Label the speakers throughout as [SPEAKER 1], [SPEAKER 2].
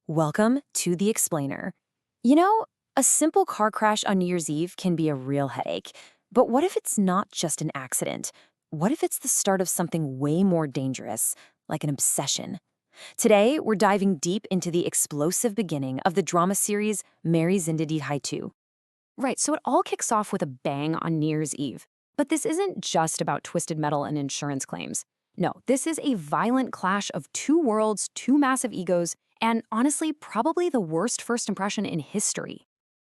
[SPEAKER 1] Welcome to The Explainer. You know, a simple car crash on New Year's Eve can be a real headache. But what if it's not just an accident? What if it's the start of something way more dangerous, like an obsession? Today, we're diving deep into the explosive beginning of the drama series Meri Zindagi Hai Tu. Right, so it all kicks off with a bang on New Year's Eve. But this isn't just about twisted metal and insurance claims. No, this is a violent clash of two worlds, two massive egos, and honestly, probably the worst first impression in history.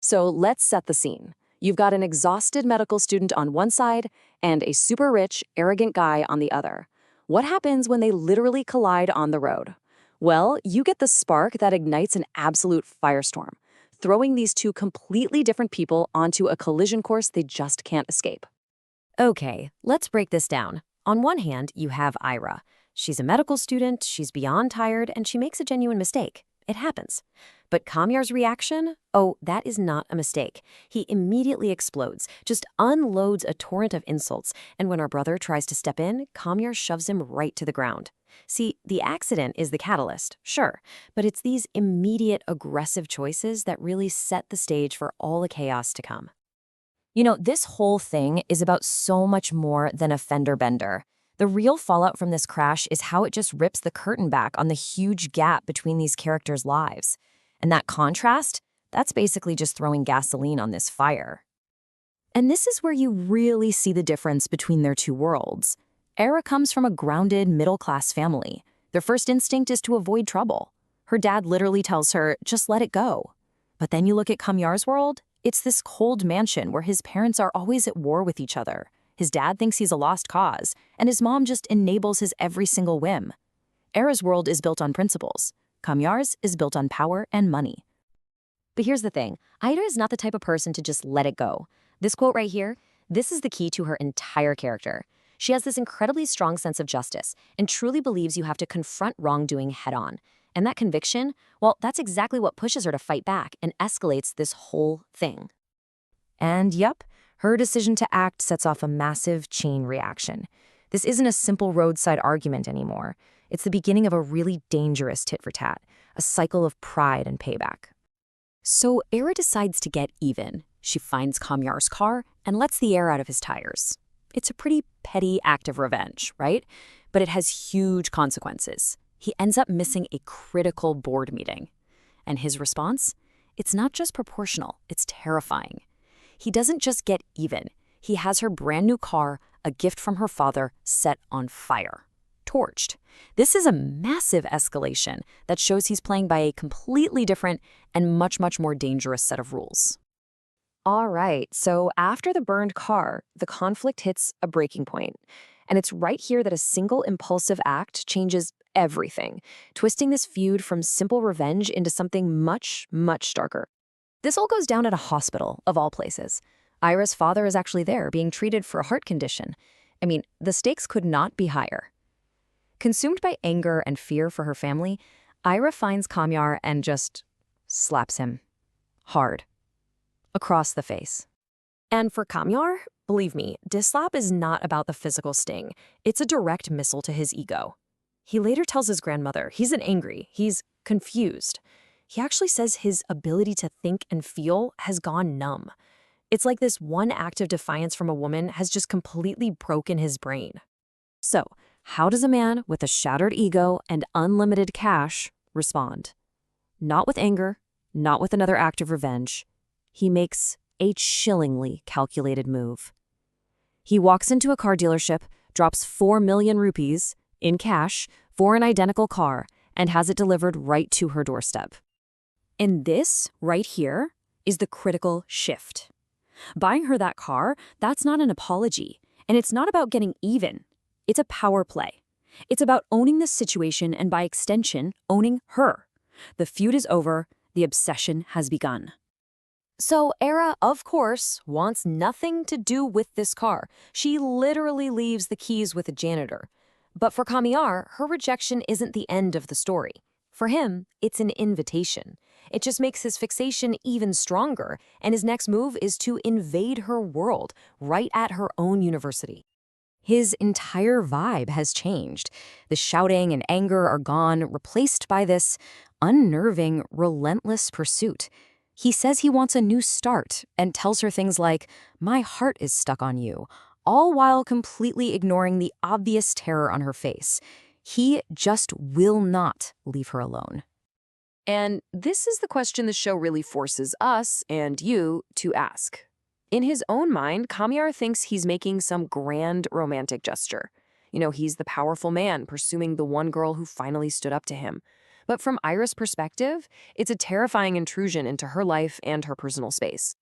[SPEAKER 1] So let's set the scene. You've got an exhausted medical student on one side and a super rich, arrogant guy on the other. What happens when they literally collide on the road? Well, you get the spark that ignites an absolute firestorm, throwing these two completely different people onto a collision course they just can't escape. Okay, let's break this down. On one hand, you have Ayra. She's a medical student, she's beyond tired, and she makes a genuine mistake. It happens. But Kamyar's reaction? Oh, that is not a mistake. He immediately explodes, just unloads a torrent of insults, and when our brother tries to step in, Kamyar shoves him right to the ground. See, the accident is the catalyst, sure, but it's these immediate aggressive choices that really set the stage for all the chaos to come. You know, this whole thing is about so much more than a fender bender. The real fallout from this crash is how it just rips the curtain back on the huge gap between these characters' lives. And that contrast, that's basically just throwing gasoline on this fire. And this is where you really see the difference between their two worlds. Ayra comes from a grounded, middle-class family. Their first instinct is to avoid trouble. Her dad literally tells her, just let it go. But then you look at Kamyar's world, it's this cold mansion where his parents are always at war with each other. His dad thinks he's a lost cause, and his mom just enables his every single whim. Ayra's world is built on principles. Kamyar's is built on power and money. But here's the thing. Ayra is not the type of person to just let it go. This quote right here, this is the key to her entire character. She has this incredibly strong sense of justice and truly believes you have to confront wrongdoing head-on. And that conviction, well, that's exactly what pushes her to fight back and escalates this whole thing. And yep, her decision to act sets off a massive chain reaction. This isn't a simple roadside argument anymore. It's the beginning of a really dangerous tit-for-tat, a cycle of pride and payback. So Ayra decides to get even. She finds Kamyar's car and lets the air out of his tires. It's a pretty petty act of revenge, right? But it has huge consequences. He ends up missing a critical board meeting. And his response? It's not just proportional, it's terrifying. He doesn't just get even. He has her brand new car, a gift from her father, set on fire. Torched. This is a massive escalation that shows he's playing by a completely different and much more dangerous set of rules. All right, so after the burned car, the conflict hits a breaking point. And it's right here that a single impulsive act changes everything, twisting this feud from simple revenge into something much darker. This all goes down at a hospital, of all places. Ayra's father is actually there, being treated for a heart condition. I mean, the stakes could not be higher. Consumed by anger and fear for her family, Ayra finds Kamyar and just slaps him. Hard. Across the face. And for Kamyar, believe me, this slap is not about the physical sting. It's a direct missile to his ego. He later tells his grandmother he's angry, he's confused. He actually says his ability to think and feel has gone numb. It's like this one act of defiance from a woman has just completely broken his brain. So, how does a man with a shattered ego and unlimited cash respond? Not with anger, not with another act of revenge. He makes a chillingly calculated move. He walks into a car dealership, drops 4 million rupees in cash for an identical car, and has it delivered right to her doorstep. And this, right here, is the critical shift. Buying her that car, that's not an apology, and it's not about getting even. It's a power play. It's about owning the situation and, by extension, owning her. The feud is over, the obsession has begun. So Ayra, of course, wants nothing to do with this car. She literally leaves the keys with a janitor. But for Kamyar, her rejection isn't the end of the story. For him, it's an invitation. It just makes his fixation even stronger, and his next move is to invade her world, right at her own university. His entire vibe has changed. The shouting and anger are gone, replaced by this unnerving, relentless pursuit. He says he wants a new start and tells her things like, "My heart is stuck on you," all while completely ignoring the obvious terror on her face. He just will not leave her alone. And this is the question the show really forces us and you to ask. In his own mind, Kamyar thinks he's making some grand romantic gesture. He's the powerful man pursuing the one girl who finally stood up to him. But from Ayra's perspective, it's a terrifying intrusion into her life and her personal space.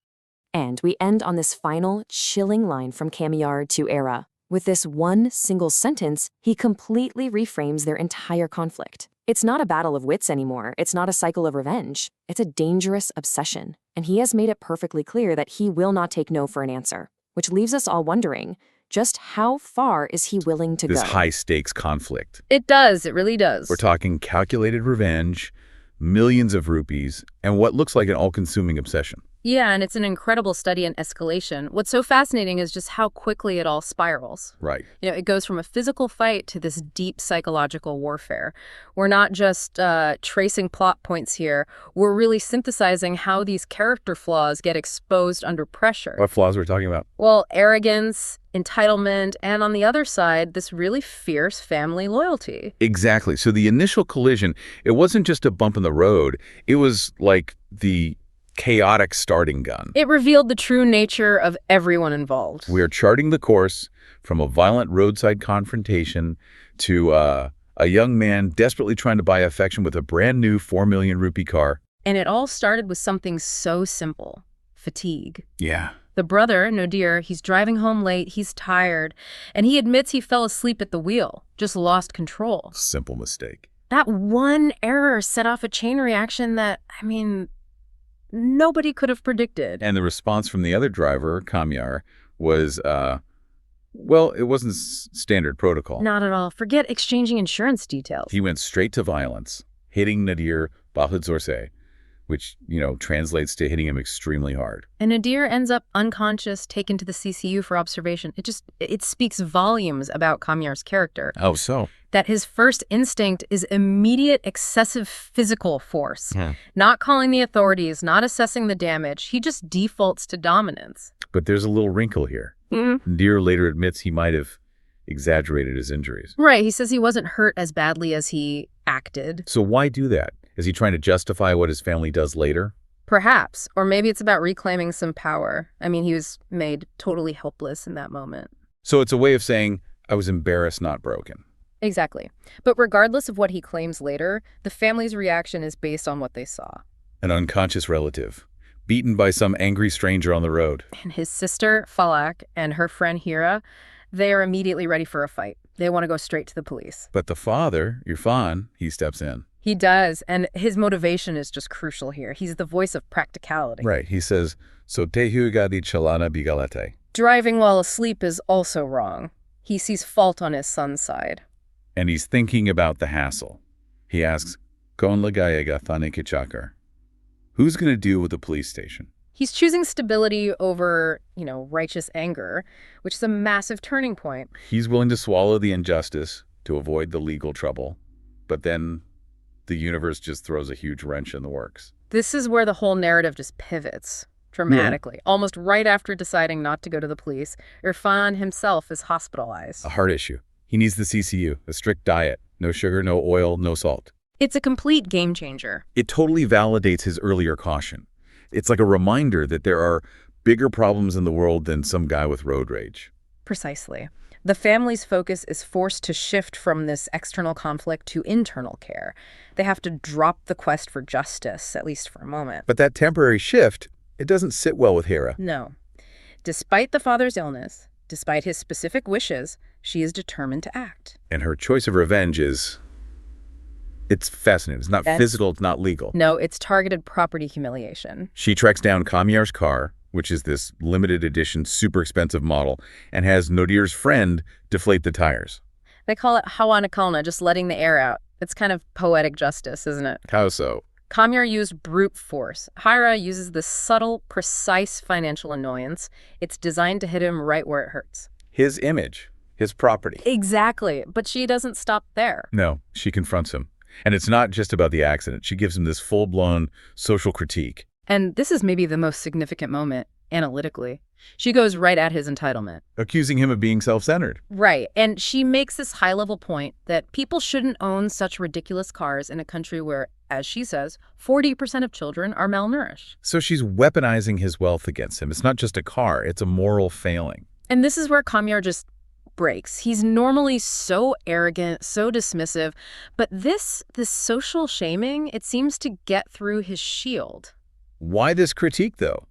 [SPEAKER 1] And we end on this final, chilling line from Kamyar to Ayra. With this one single sentence, he completely reframes their entire conflict. It's not a battle of wits anymore. It's not a cycle of revenge. It's a dangerous obsession. And he has made it perfectly clear that he will not take no for an answer, which leaves us all wondering, just how far is he willing to go?
[SPEAKER 2] This high-stakes conflict.
[SPEAKER 3] It does. It really does.
[SPEAKER 2] We're talking calculated revenge, millions of rupees, and what looks like an all-consuming obsession.
[SPEAKER 3] Yeah, and it's an incredible study in escalation. What's so fascinating is just how quickly it all spirals.
[SPEAKER 2] Right.
[SPEAKER 3] It goes from a physical fight to this deep psychological warfare. We're not just tracing plot points here. We're really synthesizing how these character flaws get exposed under pressure.
[SPEAKER 2] What flaws are we talking about?
[SPEAKER 3] Well, arrogance, entitlement, and on the other side, this really fierce family loyalty.
[SPEAKER 2] Exactly. So the initial collision, it wasn't just a bump in the road. It was like the chaotic starting gun.
[SPEAKER 3] It revealed the true nature of everyone involved.
[SPEAKER 2] We are charting the course from a violent roadside confrontation to a young man desperately trying to buy affection with a brand new 4 million rupee car.
[SPEAKER 3] And it all started with something so simple: fatigue.
[SPEAKER 2] Yeah.
[SPEAKER 3] The brother, Nadir, he's driving home late, he's tired, and he admits he fell asleep at the wheel, just lost control.
[SPEAKER 2] Simple mistake.
[SPEAKER 3] That one error set off a chain reaction that, nobody could have predicted.
[SPEAKER 2] And the response from the other driver, Kamyar, was, it wasn't standard protocol.
[SPEAKER 3] Not at all. Forget exchanging insurance details.
[SPEAKER 2] He went straight to violence, hitting Nadir bahud zor se, which, translates to hitting him extremely hard.
[SPEAKER 3] And Nadir ends up unconscious, taken to the CCU for observation. It speaks volumes about Kamyar's character.
[SPEAKER 2] Oh, so?
[SPEAKER 3] That his first instinct is immediate excessive physical force. Not calling the authorities, not assessing the damage. He just defaults to dominance.
[SPEAKER 2] But there's a little wrinkle here. Nadir later admits he might have exaggerated his injuries.
[SPEAKER 3] Right, he says he wasn't hurt as badly as he acted.
[SPEAKER 2] So why do that? Is he trying to justify what his family does later?
[SPEAKER 3] Perhaps. Or maybe it's about reclaiming some power. He was made totally helpless in that moment.
[SPEAKER 2] So it's a way of saying, I was embarrassed, not broken.
[SPEAKER 3] Exactly. But regardless of what he claims later, the family's reaction is based on what they saw.
[SPEAKER 2] An unconscious relative, beaten by some angry stranger on the road.
[SPEAKER 3] And his sister, Falak, and her friend Hira, they are immediately ready for a fight. They want to go straight to the police.
[SPEAKER 2] But the father, Irfan, he steps in.
[SPEAKER 3] He does, and his motivation is just crucial here. He's the voice of practicality.
[SPEAKER 2] Right. He says, "So tehu gadi chalana bigalate."
[SPEAKER 3] Driving while asleep is also wrong. He sees fault on his son's side.
[SPEAKER 2] And he's thinking about the hassle. He asks, "Kaun lagayega thane ke chakar?" Who's going to deal with the police station?
[SPEAKER 3] He's choosing stability over, righteous anger, which is a massive turning point.
[SPEAKER 2] He's willing to swallow the injustice to avoid the legal trouble, but then the universe just throws a huge wrench in the works.
[SPEAKER 3] This is where the whole narrative just pivots dramatically. Yeah. Almost right after deciding not to go to the police, Irfan himself is hospitalized.
[SPEAKER 2] A heart issue. He needs the CCU, a strict diet, no sugar, no oil, no salt.
[SPEAKER 3] It's a complete game changer.
[SPEAKER 2] It totally validates his earlier caution. It's like a reminder that there are bigger problems in the world than some guy with road rage.
[SPEAKER 3] Precisely. The family's focus is forced to shift from this external conflict to internal care. They have to drop the quest for justice, at least for a moment.
[SPEAKER 2] But that temporary shift, it doesn't sit well with Hira.
[SPEAKER 3] No. Despite the father's illness, despite his specific wishes, she is determined to act.
[SPEAKER 2] And her choice of revenge it's fascinating. It's not physical, it's not legal.
[SPEAKER 3] No, it's targeted property humiliation.
[SPEAKER 2] She tracks down Kamyar's car, which is this limited edition, super expensive model, and has Nadir's friend deflate the tires.
[SPEAKER 3] They call it hawa nakalna, just letting the air out. It's kind of poetic justice, isn't it?
[SPEAKER 2] How so?
[SPEAKER 3] Kamyar used brute force. Hira uses this subtle, precise financial annoyance. It's designed to hit him right where it hurts.
[SPEAKER 2] His image, his property.
[SPEAKER 3] Exactly, but she doesn't stop there.
[SPEAKER 2] No, she confronts him. And it's not just about the accident. She gives him this full-blown social critique.
[SPEAKER 3] And this is maybe the most significant moment, analytically. She goes right at his entitlement.
[SPEAKER 2] Accusing him of being self-centered.
[SPEAKER 3] Right. And she makes this high-level point that people shouldn't own such ridiculous cars in a country where, as she says, 40% of children are malnourished.
[SPEAKER 2] So she's weaponizing his wealth against him. It's not just a car. It's a moral failing.
[SPEAKER 3] And this is where Kamyar just breaks. He's normally so arrogant, so dismissive, but this social shaming, it seems to get through his shield.
[SPEAKER 2] Why this critique, though?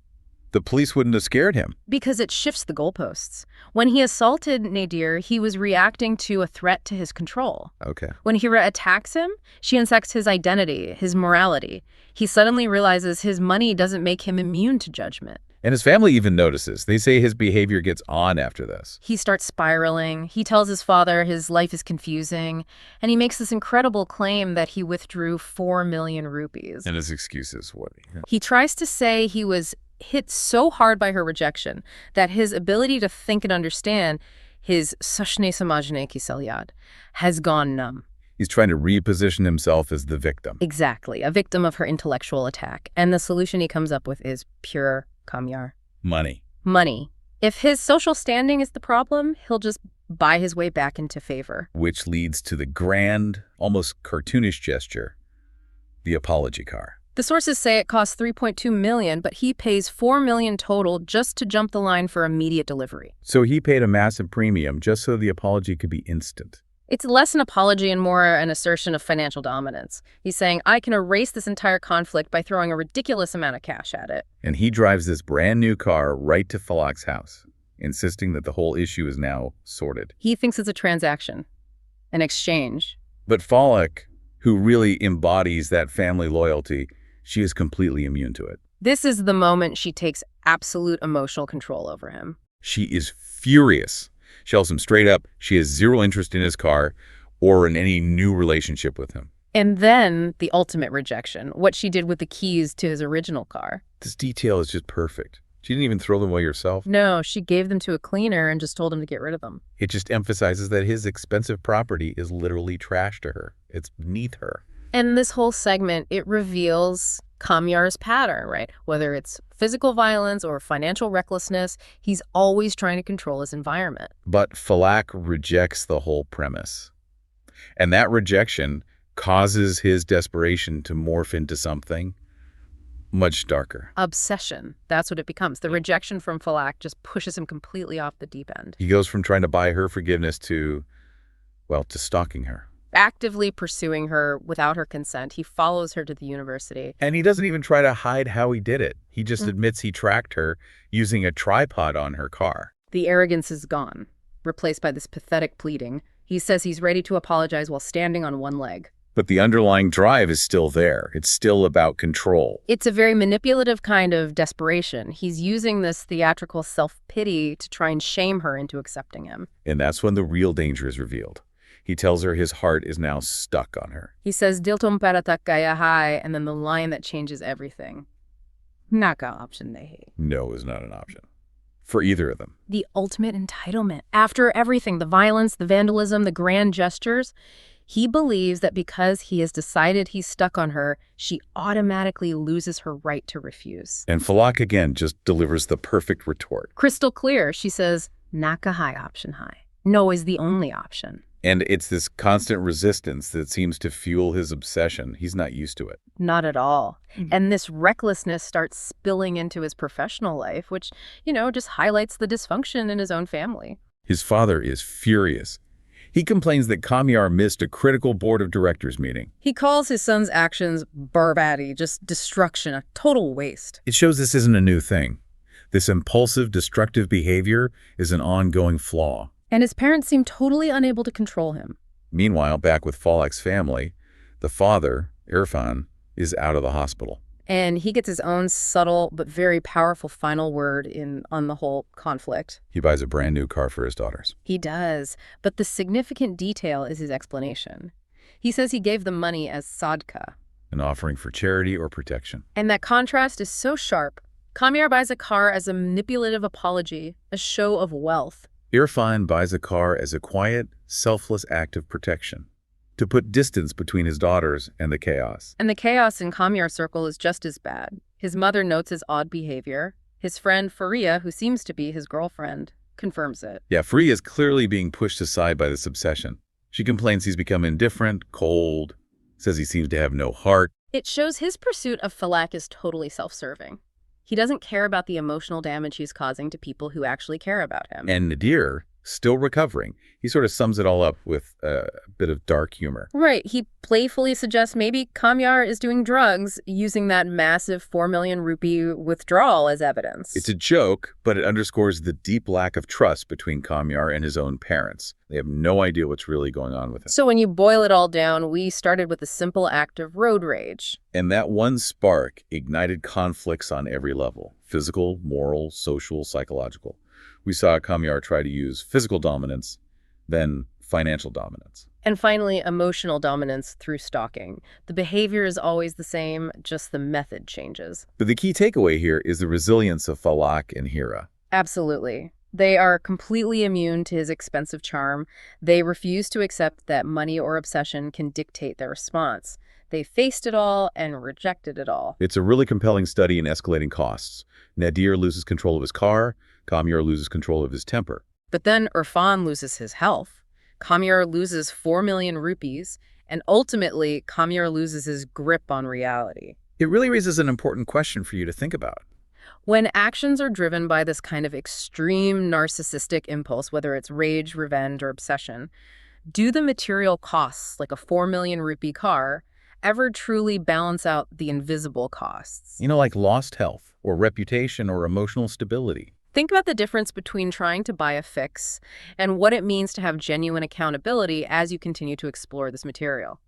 [SPEAKER 2] The police wouldn't have scared him.
[SPEAKER 3] Because it shifts the goalposts. When he assaulted Nadir, he was reacting to a threat to his control.
[SPEAKER 2] Okay.
[SPEAKER 3] When Hira attacks him, she insects his identity, his morality. He suddenly realizes his money doesn't make him immune to judgment.
[SPEAKER 2] And his family even notices. They say his behavior gets on after this.
[SPEAKER 3] He starts spiraling. He tells his father his life is confusing. And he makes this incredible claim that he withdrew 4 million rupees.
[SPEAKER 2] And his excuse is what?
[SPEAKER 3] He tries to say he was hit so hard by her rejection that his ability to think and understand, his sachne samajhne ki salyad, has gone numb.
[SPEAKER 2] He's trying to reposition himself as the victim.
[SPEAKER 3] Exactly, a victim of her intellectual attack. And the solution he comes up with is pure Kamyar.
[SPEAKER 2] Money.
[SPEAKER 3] Money. If his social standing is the problem, he'll just buy his way back into favor.
[SPEAKER 2] Which leads to the grand, almost cartoonish gesture, the apology car.
[SPEAKER 3] The sources say it costs 3.2 million, but he pays 4 million total just to jump the line for immediate delivery.
[SPEAKER 2] So he paid a massive premium just so the apology could be instant.
[SPEAKER 3] It's less an apology and more an assertion of financial dominance. He's saying, I can erase this entire conflict by throwing a ridiculous amount of cash at it.
[SPEAKER 2] And he drives this brand new car right to Falak's house, insisting that the whole issue is now sorted.
[SPEAKER 3] He thinks it's a transaction, an exchange.
[SPEAKER 2] But Falak, who really embodies that family loyalty, she is completely immune to it.
[SPEAKER 3] This is the moment she takes absolute emotional control over him.
[SPEAKER 2] She is furious. She tells him straight up she has zero interest in his car or in any new relationship with him.
[SPEAKER 3] And then the ultimate rejection, what she did with the keys to his original car.
[SPEAKER 2] This detail is just perfect. She didn't even throw them away herself.
[SPEAKER 3] No, she gave them to a cleaner and just told him to get rid of them.
[SPEAKER 2] It just emphasizes that his expensive property is literally trash to her. It's beneath her.
[SPEAKER 3] And this whole segment, it reveals Kamyar's pattern, right? Whether it's physical violence or financial recklessness, he's always trying to control his environment.
[SPEAKER 2] But Falak rejects the whole premise. And that rejection causes his desperation to morph into something much darker.
[SPEAKER 3] Obsession. That's what it becomes. The rejection from Falak just pushes him completely off the deep end.
[SPEAKER 2] He goes from trying to buy her forgiveness to, well, to stalking her.
[SPEAKER 3] Actively pursuing her without her consent. He follows her to the university.
[SPEAKER 2] And he doesn't even try to hide how he did it. He just admits he tracked her using a tripod on her car.
[SPEAKER 3] The arrogance is gone, replaced by this pathetic pleading. He says he's ready to apologize while standing on one leg.
[SPEAKER 2] But the underlying drive is still there. It's still about control.
[SPEAKER 3] It's a very manipulative kind of desperation. He's using this theatrical self-pity to try and shame her into accepting him.
[SPEAKER 2] And that's when the real danger is revealed. He tells her his heart is now stuck on her.
[SPEAKER 3] He says, Dil tum para tak gaya hai, and then the line that changes everything. Naka option nahi.
[SPEAKER 2] No is not an option. For either of them.
[SPEAKER 3] The ultimate entitlement. After everything, the violence, the vandalism, the grand gestures, he believes that because he has decided he's stuck on her, she automatically loses her right to refuse.
[SPEAKER 2] And Falak again just delivers the perfect retort.
[SPEAKER 3] Crystal clear, she says, Naka hai option hai. No is the only option.
[SPEAKER 2] And it's this constant resistance that seems to fuel his obsession. He's not used to it.
[SPEAKER 3] Not at all. And this recklessness starts spilling into his professional life, which, just highlights the dysfunction in his own family.
[SPEAKER 2] His father is furious. He complains that Kamyar missed a critical board of directors meeting.
[SPEAKER 3] He calls his son's actions barbati, just destruction, a total waste.
[SPEAKER 2] It shows this isn't a new thing. This impulsive, destructive behavior is an ongoing flaw.
[SPEAKER 3] And his parents seem totally unable to control him.
[SPEAKER 2] Meanwhile, back with Falak's family, the father, Irfan, is out of the hospital.
[SPEAKER 3] And he gets his own subtle but very powerful final word on the whole conflict.
[SPEAKER 2] He buys a brand new car for his daughters.
[SPEAKER 3] He does, but the significant detail is his explanation. He says he gave the money as sadka.
[SPEAKER 2] An offering for charity or protection.
[SPEAKER 3] And that contrast is so sharp. Kamyar buys a car as a manipulative apology, a show of wealth.
[SPEAKER 2] Irfan buys a car as a quiet, selfless act of protection. to put distance between his daughters and the chaos.
[SPEAKER 3] And the chaos in Kamyar's circle is just as bad. His mother notes his odd behavior. His friend Faria, who seems to be his girlfriend, confirms it.
[SPEAKER 2] Yeah, Faria is clearly being pushed aside by this obsession. She complains he's become indifferent, cold, says he seems to have no heart.
[SPEAKER 3] It shows his pursuit of Falak is totally self-serving. He doesn't care about the emotional damage he's causing to people who actually care about him.
[SPEAKER 2] And Nadir, still recovering. He sort of sums it all up with a bit of dark humor.
[SPEAKER 3] Right. He playfully suggests maybe Kamyar is doing drugs, using that massive 4 million rupee withdrawal as evidence.
[SPEAKER 2] It's a joke, but it underscores the deep lack of trust between Kamyar and his own parents. They have no idea what's really going on with him.
[SPEAKER 3] So when you boil it all down, we started with a simple act of road rage.
[SPEAKER 2] And that one spark ignited conflicts on every level: physical, moral, social, psychological. We saw Kamyar try to use physical dominance, then financial dominance.
[SPEAKER 3] And finally, emotional dominance through stalking. The behavior is always the same, just the method changes.
[SPEAKER 2] But the key takeaway here is the resilience of Falak and Hira.
[SPEAKER 3] Absolutely. They are completely immune to his expensive charm. They refuse to accept that money or obsession can dictate their response. They faced it all and rejected it all.
[SPEAKER 2] It's a really compelling study in escalating costs. Nadir loses control of his car. Kamyar loses control of his temper.
[SPEAKER 3] But then Irfan loses his health. Kamyar loses 4 million rupees. And ultimately, Kamyar loses his grip on reality.
[SPEAKER 2] It really raises an important question for you to think about.
[SPEAKER 3] When actions are driven by this kind of extreme narcissistic impulse, whether it's rage, revenge, or obsession, do the material costs, like a 4 million rupee car, ever truly balance out the invisible costs?
[SPEAKER 2] You know, like lost health or reputation or emotional stability.
[SPEAKER 3] Think about the difference between trying to buy a fix and what it means to have genuine accountability as you continue to explore this material.